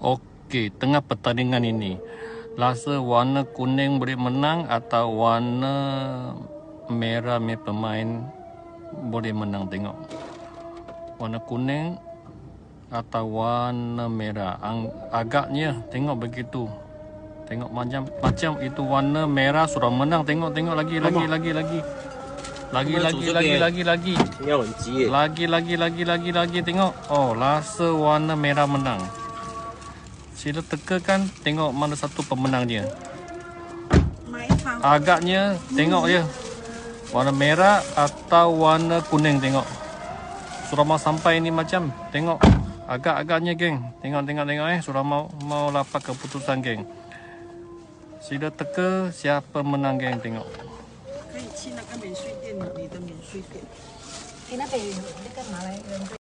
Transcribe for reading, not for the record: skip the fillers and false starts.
Okey, tengah pertandingan ini, rasa warna kuning boleh menang atau warna merah punya pemain boleh menang? Tengok. Warna kuning atau warna merah. Agaknya tengok begitu. Tengok macam itu warna merah sudah menang. Tengok lagi. Lagi. Tengok. Oh, rasa warna merah menang. Sila tekan tengok mana satu pemenangnya. Agaknya tengok je. Warna merah atau warna kuning tengok. Sudah mau sampai ni macam. Tengok. Agak-agaknya geng. Tengok sudah mau dapat keputusan geng. Sila teka siapa menang geng tengok. 可以去那个免税店，你的免税店。那边那个马来人。